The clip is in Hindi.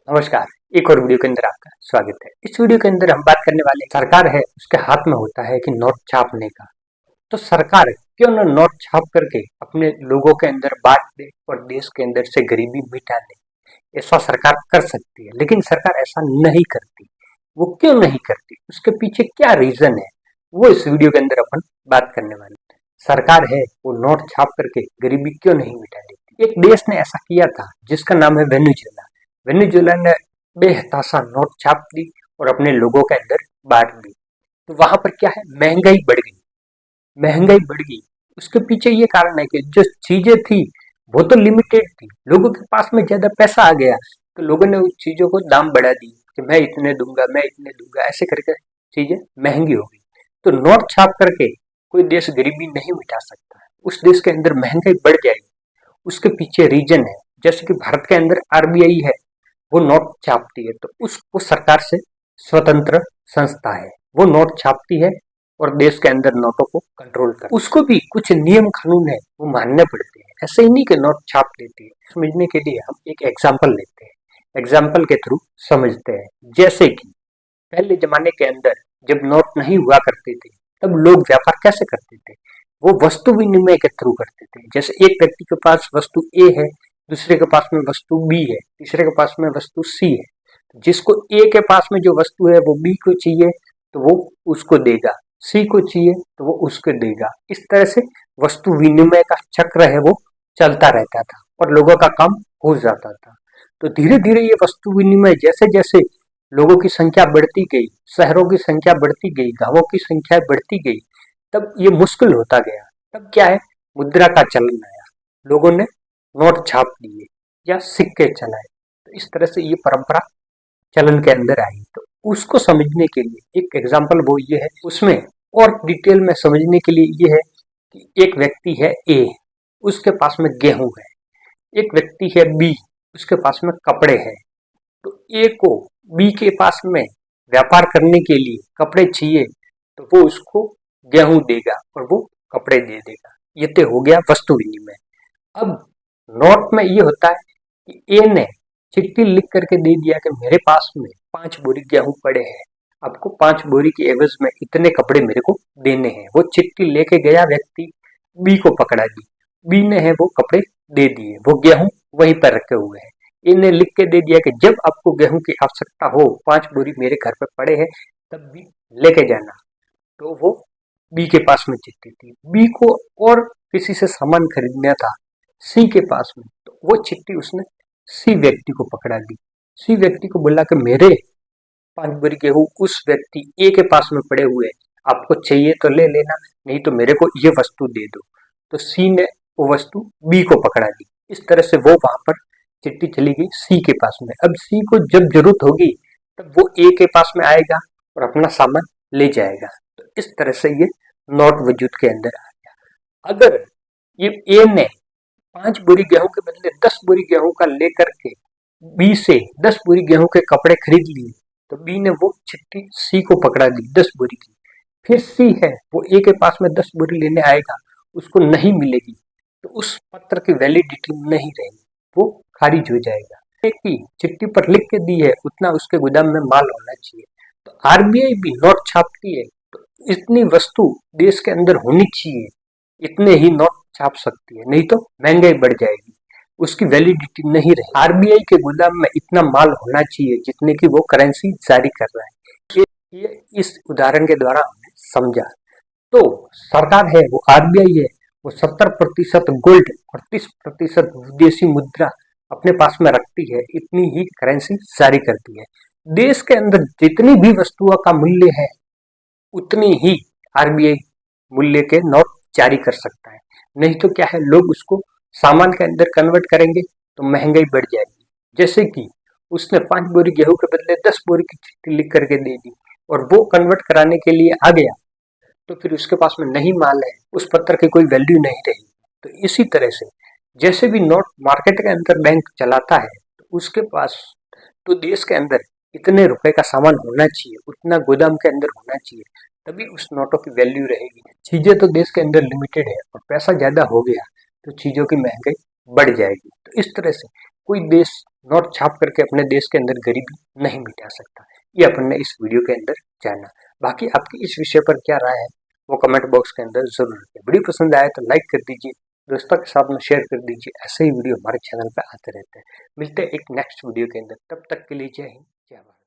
नमस्कार। एक और वीडियो के अंदर आपका स्वागत है। इस वीडियो के अंदर हम बात करने वाले सरकार है उसके हाथ में होता है कि नोट छापने का। तो सरकार क्यों न नोट छाप करके अपने लोगों के अंदर बांट दे और देश के अंदर से गरीबी मिटा दे। ऐसा सरकार कर सकती है, लेकिन सरकार ऐसा नहीं करती। वो क्यों नहीं करती, उसके पीछे क्या रीजन है, वो इस वीडियो के अंदर अपन बात करने वाले हैं। सरकार है वो नोट छाप करके गरीबी क्यों नहीं मिटा देती। एक देश ने ऐसा किया था जिसका नाम है वेनेजुएला। वेनेजुएला ने बेहताशा नोट छाप दी और अपने लोगों के अंदर बांट दी। तो वहां पर क्या है, महंगाई बढ़ गई। महंगाई बढ़ गई, उसके पीछे ये कारण है कि जो चीजें थी वो तो लिमिटेड थी, लोगों के पास में ज्यादा पैसा आ गया तो लोगों ने उस चीजों को दाम बढ़ा दी कि मैं इतने दूंगा, मैं इतने दूंगा, ऐसे करके चीजें महंगी हो गई। तो नोट छाप करके कोई देश गरीबी नहीं मिटा सकता, उस देश के अंदर महंगाई बढ़ जाएगी। उसके पीछे रीजन है, जैसे कि भारत के अंदर आरबीआई है, वो नोट छापती है तो उसको सरकार से स्वतंत्र संस्था है, वो नोट छापती है और देश के अंदर नोटों को कंट्रोल कर, उसको भी कुछ नियम कानून है वो मानने पड़ते हैं। ऐसे ही नहीं कि नोट छाप देती है। समझने के लिए हम एक एग्जाम्पल लेते हैं, एग्जाम्पल के थ्रू समझते हैं। जैसे कि पहले जमाने के अंदर जब नोट नहीं हुआ करते थे तब लोग व्यापार कैसे करते थे, वो वस्तु विनिमय के थ्रू करते थे। जैसे एक व्यक्ति के पास वस्तु ए है, दूसरे के पास में वस्तु बी है, तीसरे के पास में वस्तु सी है। जिसको ए के पास में जो वस्तु है वो बी को चाहिए तो वो उसको देगा, सी को चाहिए तो वो उसको देगा। इस तरह से वस्तु विनिमय का चक्र है वो चलता रहता था और लोगों का काम हो जाता था। तो धीरे धीरे ये वस्तु विनिमय जैसे जैसे लोगों की संख्या बढ़ती गई, शहरों की संख्या बढ़ती गई, गांवों की संख्या बढ़ती गई, तब ये मुश्किल होता गया। तब क्या है, मुद्रा का चलन आया, लोगों ने नोट छाप दिए या सिक्के चलाए। तो इस तरह से ये परंपरा चलन के अंदर आई। तो उसको समझने के लिए एक एग्जाम्पल वो ये है, उसमें और डिटेल में समझने के लिए ये है कि एक व्यक्ति है ए, उसके पास में गेहूं है। एक व्यक्ति है बी, उसके पास में कपड़े हैं। तो ए को बी के पास में व्यापार करने के लिए कपड़े चाहिए तो वो उसको गेहूं देगा और वो कपड़े दे देगा। ये तो हो गया वस्तु विनिमय। अब नोट में ये होता है कि ए ने चिट्ठी लिख करके दे दिया कि मेरे पास में 5 बोरी गेहूं पड़े हैं, आपको 5 बोरी के एवज में इतने कपड़े मेरे को देने हैं। वो चिट्ठी लेके गया व्यक्ति, बी को पकड़ा दी, बी ने है वो कपड़े दे दिए, वो गेहूं वहीं पर रखे हुए हैं। इन्हें लिख के दे दिया कि जब आपको गेहूं की आवश्यकता हो, 5 बोरी मेरे घर पे पड़े हैं, तब भी लेके जाना। तो वो बी के पास में चिट्ठी थी, बी को और किसी से सामान खरीदना था सी के पास में, तो वो चिट्ठी उसने सी व्यक्ति को पकड़ा दी। सी व्यक्ति को बोला कि मेरे 5 बोरी गेहूं उस व्यक्ति ए के पास में पड़े हुए, आपको चाहिए तो ले लेना, नहीं तो मेरे को ये वस्तु दे दो। तो सी ने वो वस्तु बी को पकड़ा दी। इस तरह से वो वहां पर चिट्ठी चली गई सी के पास में। अब सी को जब जरूरत होगी तब वो ए के पास में आएगा और अपना सामान ले जाएगा। तो इस तरह से ये नोट वजूद के अंदर आ गया। अगर ये ए ने 5 बोरी गेहूं के बदले 10 बोरी गेहूं का लेकर के बी से 10 बोरी गेहूं के कपड़े खरीद लिए, तो बी ने वो चिट्ठी सी को पकड़ा दी 10 बोरी की। फिर सी है वो ए के पास में 10 बोरी लेने आएगा, उसको नहीं मिलेगी तो उस पत्र की वैलिडिटी नहीं रहेगी, वो खारिज हो जाएगा। कि चिट्ठी पर लिख के दी है उतना उसके गोदाम में माल होना चाहिए। तो आरबीआई भी नोट छापती है तो इतनी वस्तु देश के अंदर होनी चाहिए, इतने ही नोट छाप सकती है, नहीं तो महंगाई बढ़ जाएगी, उसकी वैलिडिटी नहीं रही। आरबीआई के गोदाम में इतना माल होना चाहिए जितने की वो करेंसी जारी कर रहा है। ये इस उदाहरण के द्वारा हमने समझा। तो सरकार है वो आरबीआई है, वो 70% गोल्ड और 30% विदेशी मुद्रा अपने पास में रखती है, इतनी ही करेंसी जारी करती है। देश के अंदर जितनी भी वस्तुओं का मूल्य है उतनी ही आरबीआई मूल्य के नोट जारी कर सकता है। नहीं तो क्या है, लोग उसको सामान के अंदर कन्वर्ट करेंगे तो महंगाई बढ़ जाएगी। जैसे कि उसने 5 बोरी गेहूं के बदले 10 बोरी की चिट्ठी लिख करके दे दी और वो कन्वर्ट कराने के लिए आ गया, तो फिर उसके पास में नहीं माल है, उस पत्र की कोई वैल्यू नहीं रही। तो इसी तरह से जैसे भी नोट मार्केट के अंदर बैंक चलाता है तो उसके पास तो देश के अंदर इतने रुपए का सामान होना चाहिए, उतना गोदाम के अंदर होना चाहिए, तभी उस नोटों की वैल्यू रहेगी। चीजें तो देश के अंदर लिमिटेड है और पैसा ज्यादा हो गया तो चीजों की महंगाई बढ़ जाएगी। तो इस तरह से कोई देश नोट छाप करके अपने देश के अंदर गरीबी नहीं मिटा सकता। ये अपन ने इस वीडियो के अंदर जाना। बाकी आपकी इस विषय पर क्या राय है वो कमेंट बॉक्स के अंदर जरूर रखें। वीडियो पसंद आए तो लाइक कर दीजिए, दोस्तों के साथ में शेयर कर दीजिए। ऐसे ही वीडियो हमारे चैनल पर आते रहते हैं। मिलते हैं एक नेक्स्ट वीडियो के अंदर, तब तक के लिए जय हिंद जय भारत।